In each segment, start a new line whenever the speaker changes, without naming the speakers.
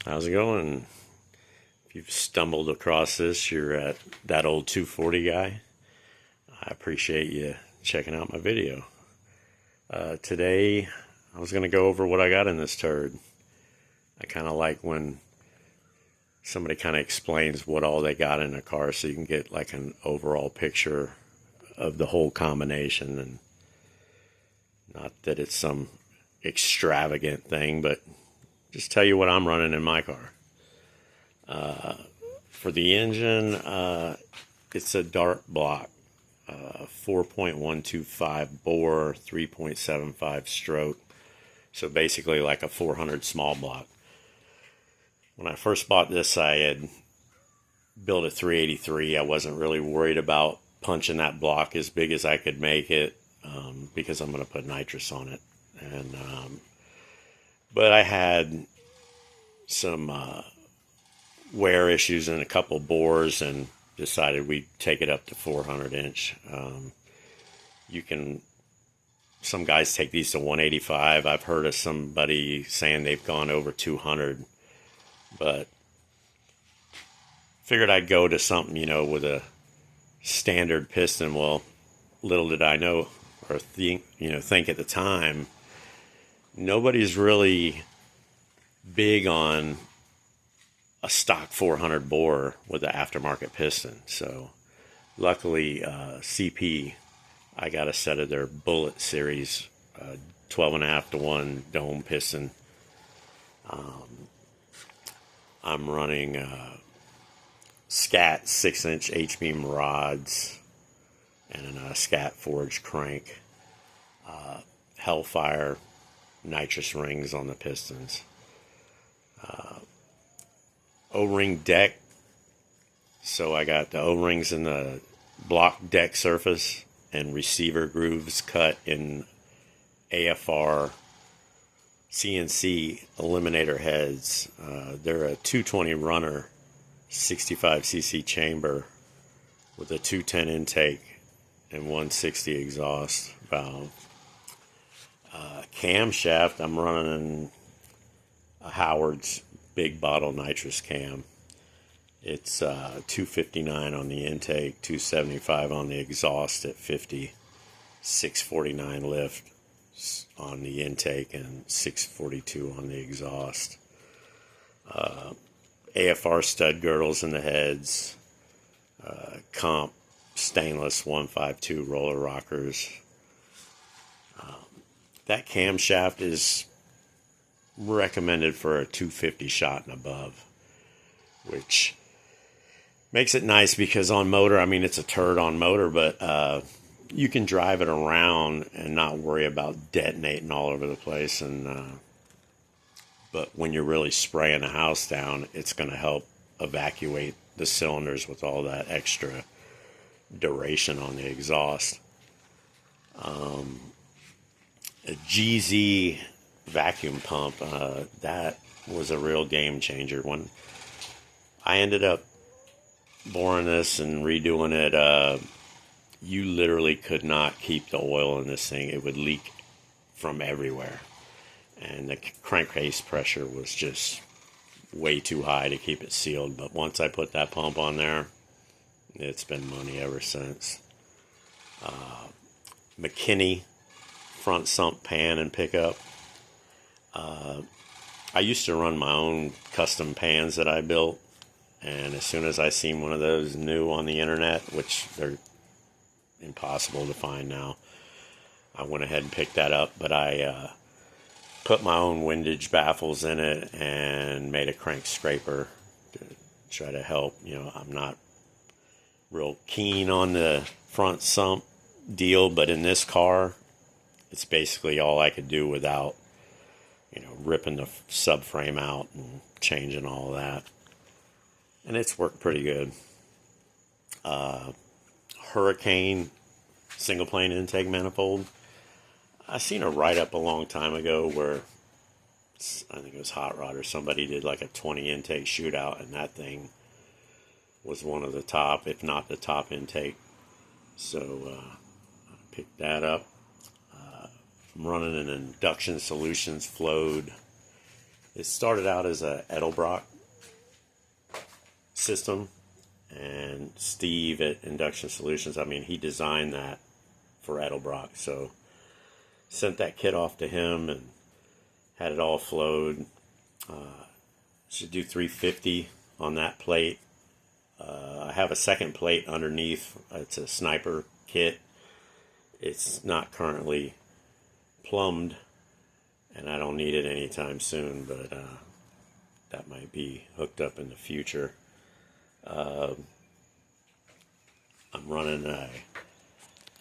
How's it going? If you've stumbled across this, you're at Thatold240guy. I appreciate you checking out my video. Today, I was going to go over what I got in this turd. I kind of like when somebody kind of explains what all they got in a car so you can get like an overall picture of the whole combination. And not that it's some extravagant thing, but just tell you what I'm running in my car. For the engine, it's a dart block, 4.125 bore, 3.75 stroke. So basically like a 400 small block. When I first bought this, I had built a 383. I wasn't really worried about punching that block as big as I could make it because I'm going to put nitrous on it. And but I had some wear issues in a couple bores and decided we'd take it up to 400 inch. Some guys take these to 185. I've heard of somebody saying they've gone over 200, but figured I'd go to something, with a standard piston. Well, little did I know or think at the time, nobody's really big on a stock 400 bore with an aftermarket piston. So luckily, CP, I got a set of their Bullet series 12.5 to 1 dome piston. I'm running Scat 6-inch H-beam rods and a Scat forged crank. Hellfire nitrous rings on the pistons. O-ring deck. So I got the O-rings in the block deck surface and receiver grooves cut in AFR CNC eliminator heads. They're a 220 runner, 65cc chamber with a 210 intake and 160 exhaust valve. Camshaft, I'm running a Howard's big bottle nitrous cam. It's 259 on the intake, 275 on the exhaust at 50, 649 lift on the intake, and 642 on the exhaust. AFR stud girdles in the heads, comp stainless 152 roller rockers. That camshaft is recommended for a 250 shot and above, which makes it nice because on motor, it's a turd on motor, but you can drive it around and not worry about detonating all over the place. And but when you're really spraying the house down, it's going to help evacuate the cylinders with all that extra duration on the exhaust. A GZ vacuum pump, that was a real game changer. When I ended up boring this and redoing it, you literally could not keep the oil in this thing. It would leak from everywhere, and the crankcase pressure was just way too high to keep it sealed. But once I put that pump on there, it's been money ever since. McKinney front sump pan and pickup. I used to run my own custom pans that I built, and as soon as I seen one of those new on the internet, which they're impossible to find now, I went ahead and picked that up. But I put my own windage baffles in it and made a crank scraper to try to help. I'm not real keen on the front sump deal, but in this car, it's basically all I could do without ripping the subframe out and changing all that. And it's worked pretty good. Hurricane single plane intake manifold. I seen a write-up a long time ago where I think it was Hot Rod or somebody did like a 20 intake shootout, and that thing was one of the top, if not the top intake. So I picked that up. I'm running an Induction Solutions flowed It started out as a Edelbrock system, and Steve at Induction Solutions, I mean, he designed that for Edelbrock, so sent that kit off to him and had it all flowed. Should do 350 on that plate. I have a second plate underneath. It's a sniper kit. It's not currently plumbed, and I don't need it anytime soon, but that might be hooked up in the future. I'm running a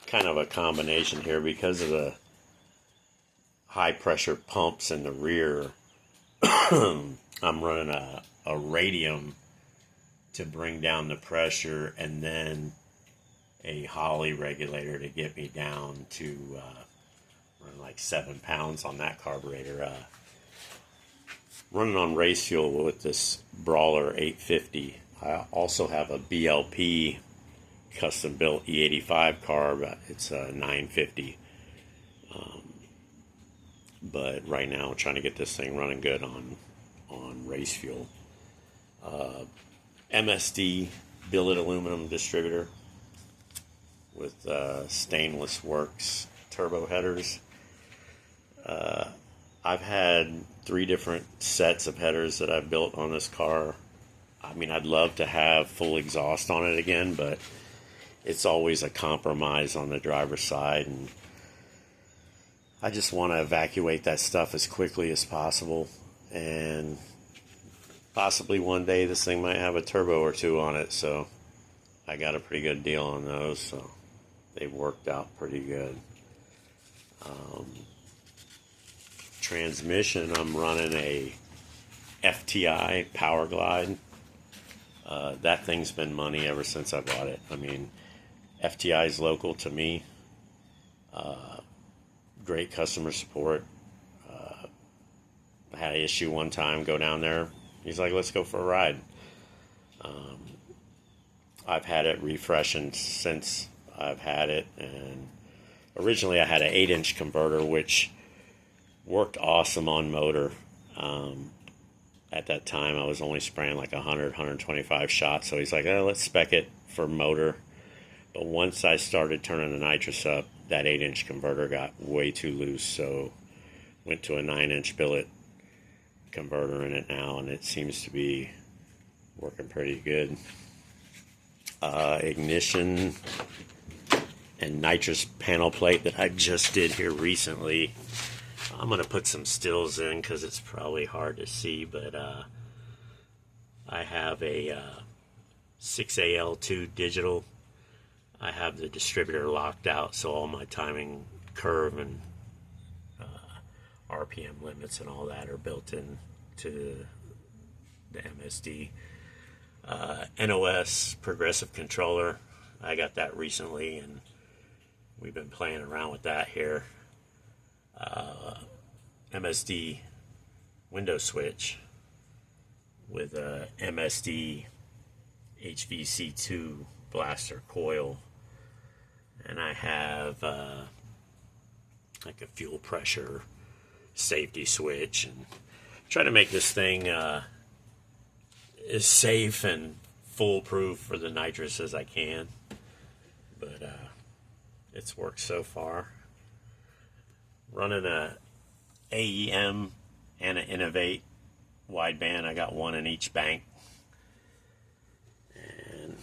kind of a combination here because of the high pressure pumps in the rear. I'm running a radium to bring down the pressure, and then a Holly regulator to get me down to run like 7 pounds on that carburetor. Running on race fuel with this Brawler 850. I also have a BLP custom built E85 carb. It's a 950. But right now I'm trying to get this thing running good on race fuel. MSD billet aluminum distributor with stainless works turbo headers. I've had 3 different sets of headers that I've built on this car. I mean, I'd love to have full exhaust on it again, but it's always a compromise on the driver's side, and I just want to evacuate that stuff as quickly as possible, and possibly one day this thing might have a turbo or 2 on it, so I got a pretty good deal on those, so they've worked out pretty good. Transmission, I'm running a FTI Power Glide. That thing's been money ever since I bought it. I mean, FTI is local to me. Great customer support. I had an issue one time, go down there. He's like, let's go for a ride. I've had it refreshing since I've had it. And originally I had an 8-inch converter, which worked awesome on motor. At that time, I was only spraying like 100, 125 shots. So he's like, oh, let's spec it for motor. But once I started turning the nitrous up, that 8-inch converter got way too loose. So went to a 9-inch billet converter in it now, and it seems to be working pretty good. Ignition and nitrous panel plate that I just did here recently. I'm going to put some stills in because it's probably hard to see, but I have a 6AL2 digital. I have the distributor locked out, so all my timing curve and RPM limits and all that are built in to the MSD. NOS progressive controller. I got that recently, and we've been playing around with that here. MSD window switch with a MSD HVC2 blaster coil, and I have like a fuel pressure safety switch, and try to make this thing as safe and foolproof for the nitrous as I can, but it's worked so far. Running a AEM and an Innovate wideband. I got one in each bank. And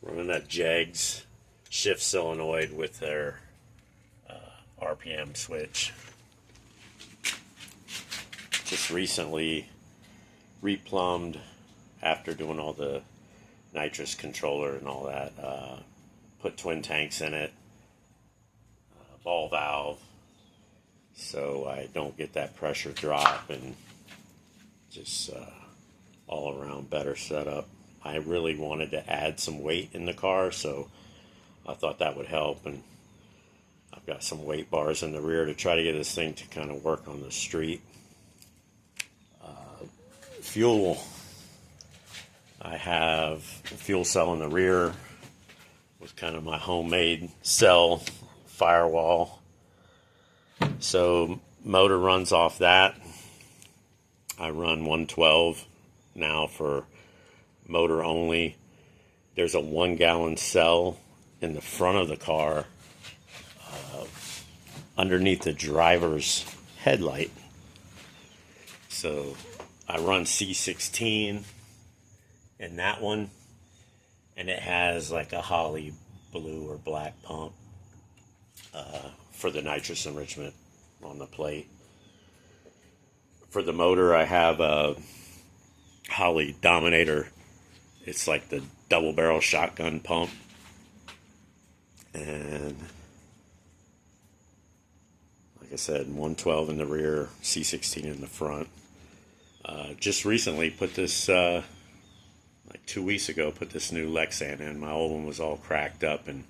running a JEGS shift solenoid with their RPM switch. Just recently replumbed after doing all the nitrous controller and all that. Put twin tanks in it. Ball valve, so I don't get that pressure drop, and just all around better setup. I really wanted to add some weight in the car, so I thought that would help, and I've got some weight bars in the rear to try to get this thing to kind of work on the street. Fuel, I have a fuel cell in the rear with kind of my homemade cell firewall, so motor runs off that. I run 112 now for motor only. There's a 1 gallon cell in the front of the car underneath the driver's headlight. So I run C16 in that one, and it has like a Holly blue or black pump for the nitrous enrichment on the plate. For the motor, I have a Holly Dominator. It's like the double barrel shotgun pump. And like I said, 112 in the rear, C16 in the front. Just recently put this, like 2 weeks ago, put this new Lexan in. My old one was all cracked up, and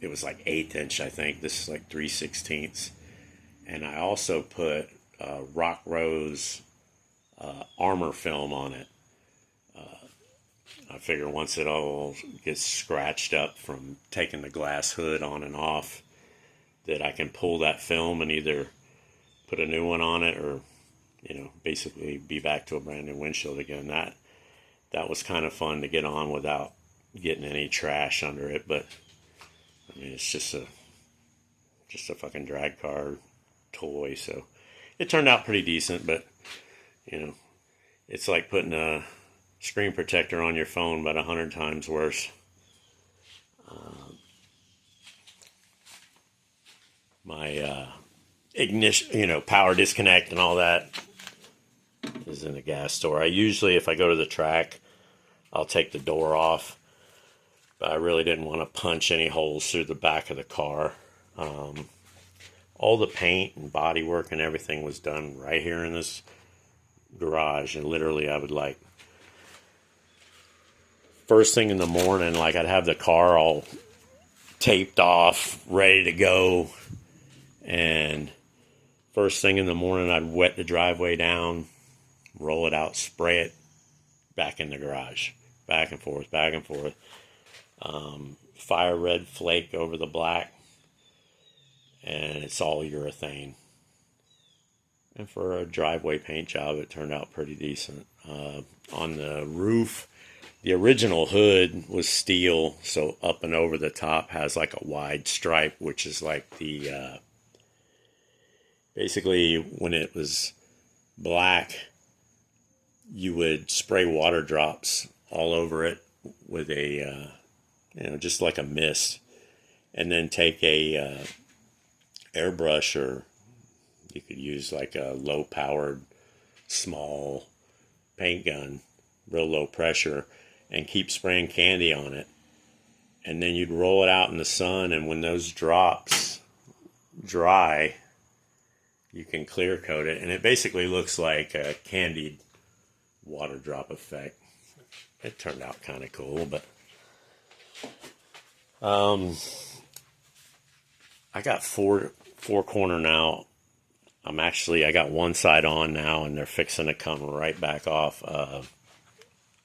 it was like 1/8 inch, I think. This is like 3/16. And I also put Rock Rose armor film on it. I figure once it all gets scratched up from taking the glass hood on and off, that I can pull that film and either put a new one on it or, you know, basically be back to a brand new windshield again. That was kind of fun to get on without getting any trash under it. But I mean, it's just a fucking drag car toy, so it turned out pretty decent. But you know, it's like putting a screen protector on your phone, about 100 times worse. My ignition, you know, power disconnect and all that is in the gas door. I usually, if I go to the track, I'll take the door off, but I really didn't want to punch any holes through the back of the car. All the paint and body work and everything was done right here in this garage, and literally I would, like, first thing in the morning, like, I'd have the car all taped off, ready to go, and first thing in the morning I'd wet the driveway down, roll it out, spray it back in the garage, back and forth, back and forth. Fire red flake over the black, and it's all urethane. And for a driveway paint job, it turned out pretty decent. On the roof, the original hood was steel, so up and over the top has like a wide stripe, which is like the, basically when it was black, you would spray water drops all over it with a, you know, just like a mist, and then take a airbrush, or you could use like a low-powered small paint gun, real low pressure, and keep spraying candy on it. And then you'd roll it out in the sun, and when those drops dry, you can clear coat it, and it basically looks like a candied water drop effect. It turned out kind of cool, but I got four corner now. I got one side on now, and they're fixing to come right back off.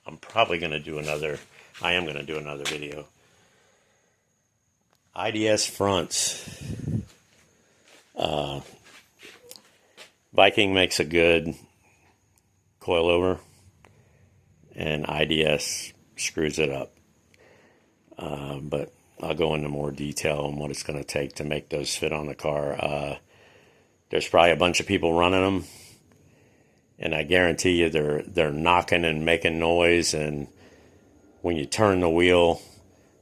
I'm probably going to do another video. IDS fronts. Viking makes a good coilover, and IDS screws it up. But I'll go into more detail on what it's going to take to make those fit on the car. There's probably a bunch of people running them, and I guarantee you they're knocking and making noise, and when you turn the wheel,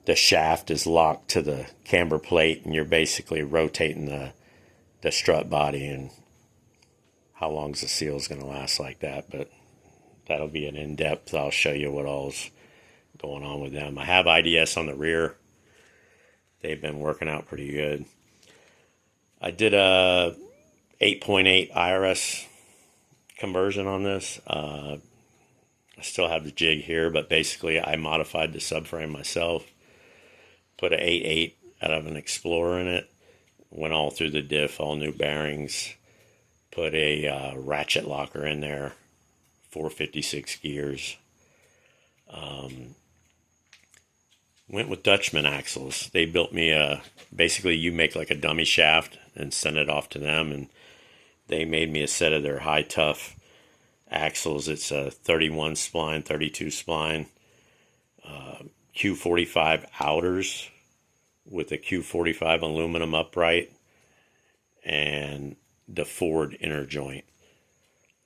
the shaft is locked to the camber plate, and you're basically rotating the strut body. And how long's the seal's going to last like that? But that'll be an in-depth. I'll show you what all's going on with them. I have IDS on the rear. They've been working out pretty good. I did a 8.8 IRS conversion on this. I still have the jig here, but basically I modified the subframe myself. Put an 8.8 out of an Explorer in it. Went all through the diff, all new bearings. Put a ratchet locker in there, 456 gears. Went with Dutchman axles. They built me basically you make like a dummy shaft and send it off to them, and they made me a set of their high tough axles. It's a 31 spline, 32 spline, Q45 outers with a Q45 aluminum upright and the Ford inner joint.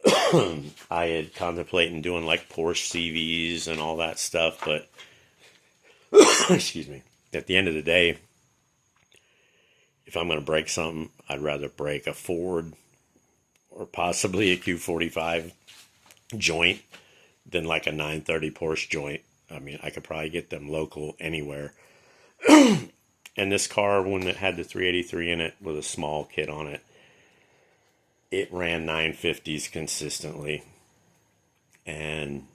I had contemplated doing like Porsche CVs and all that stuff, but excuse me, at the end of the day, if I'm going to break something, I'd rather break a Ford or possibly a Q45 joint than like a 930 Porsche joint. I mean, I could probably get them local anywhere. And this car, when it had the 383 in it with a small kit on it, it ran 950s consistently. And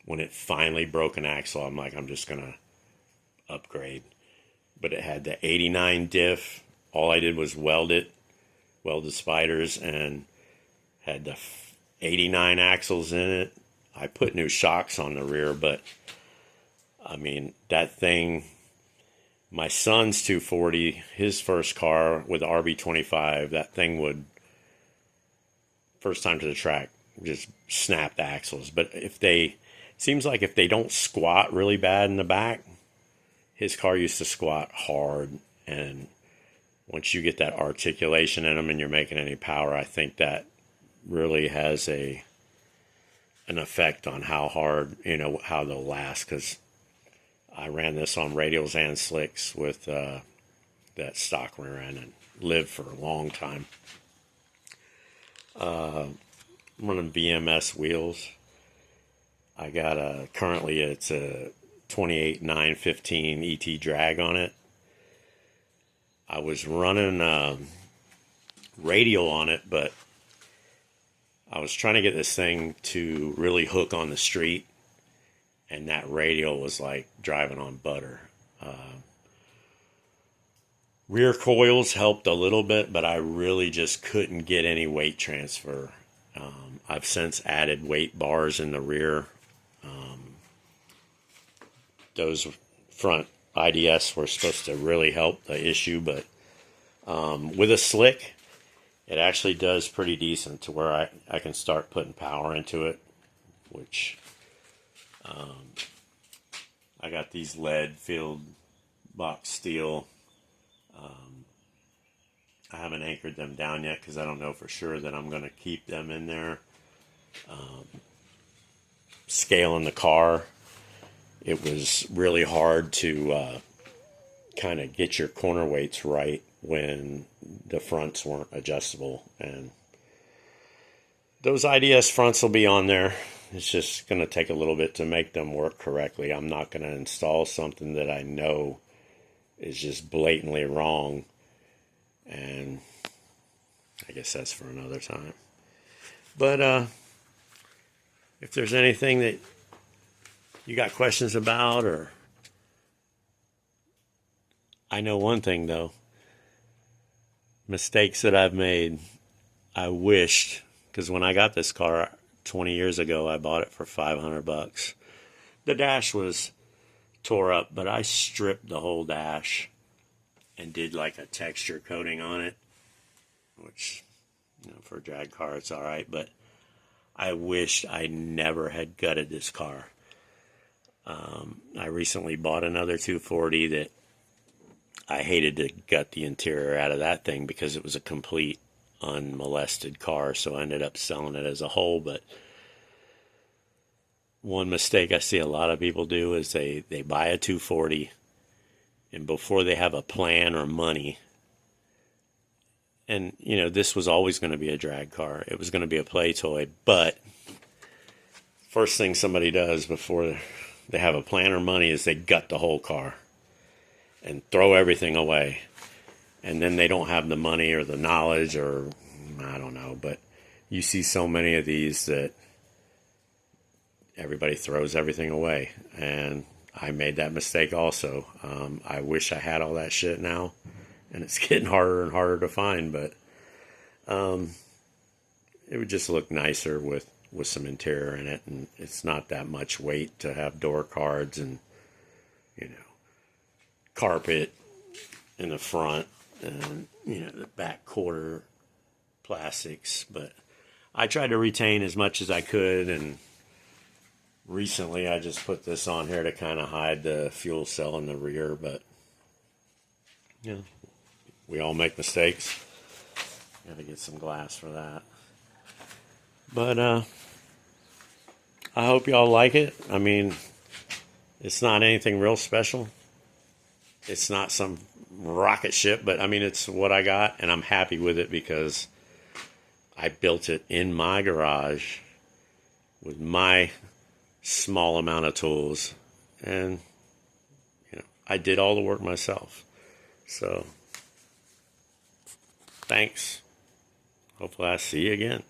when it finally broke an axle, I'm like, I'm just going to upgrade. But it had the 89 diff. All I did was weld the spiders, and had the 89 axles in it. I put new shocks on the rear, but I mean, that thing, my son's 240, his first car with the RB25, that thing would, first time to the track, just snap the axles. But seems like if they don't squat really bad in the back, his car used to squat hard. And once you get that articulation in them and you're making any power, I think that really has an effect on how hard, how they'll last. Because I ran this on radials and slicks with that stock rear end and lived for a long time. I'm running BMS wheels. I got currently it's a 28 915 ET drag on it. I was running radial on it, but I was trying to get this thing to really hook on the street, and that radial was like driving on butter. Rear coils helped a little bit, but I really just couldn't get any weight transfer. I've since added weight bars in the rear. Those front IDS were supposed to really help the issue, but with a slick, it actually does pretty decent to where I can start putting power into it, which I got these lead filled box steel. I haven't anchored them down yet because I don't know for sure that I'm going to keep them in there. Scaling the car, it was really hard to kind of get your corner weights right when the fronts weren't adjustable. And those IDS fronts will be on there. It's just going to take a little bit to make them work correctly. I'm not going to install something that I know is just blatantly wrong. And I guess that's for another time. But if there's anything that you got questions about, or I know one thing though, mistakes that I've made, I wished, because when I got this car 20 years ago, I bought it for $500. The dash was tore up, but I stripped the whole dash and did like a texture coating on it, which, for a drag car, it's all right, but I wished I never had gutted this car. I recently bought another 240 that I hated to gut the interior out of that thing because it was a complete unmolested car, so I ended up selling it as a whole. But one mistake I see a lot of people do is they buy a 240, and before they have a plan or money, and this was always going to be a drag car, it was going to be a play toy, but first thing somebody does before they have a plan or money is they gut the whole car and throw everything away. And then they don't have the money or the knowledge, or I don't know, but you see so many of these that everybody throws everything away. And I made that mistake also. I wish I had all that shit now, and it's getting harder and harder to find, but it would just look nicer with some interior in it, and it's not that much weight to have door cards and carpet in the front, and the back quarter plastics, but I tried to retain as much as I could, and recently I just put this on here to kind of hide the fuel cell in the rear, but yeah, we all make mistakes. Got to get some glass for that. But I hope y'all like it. I mean, it's not anything real special. It's not some rocket ship, but I mean, it's what I got, and I'm happy with it because I built it in my garage with my small amount of tools, and I did all the work myself. So thanks. Hopefully I see you again.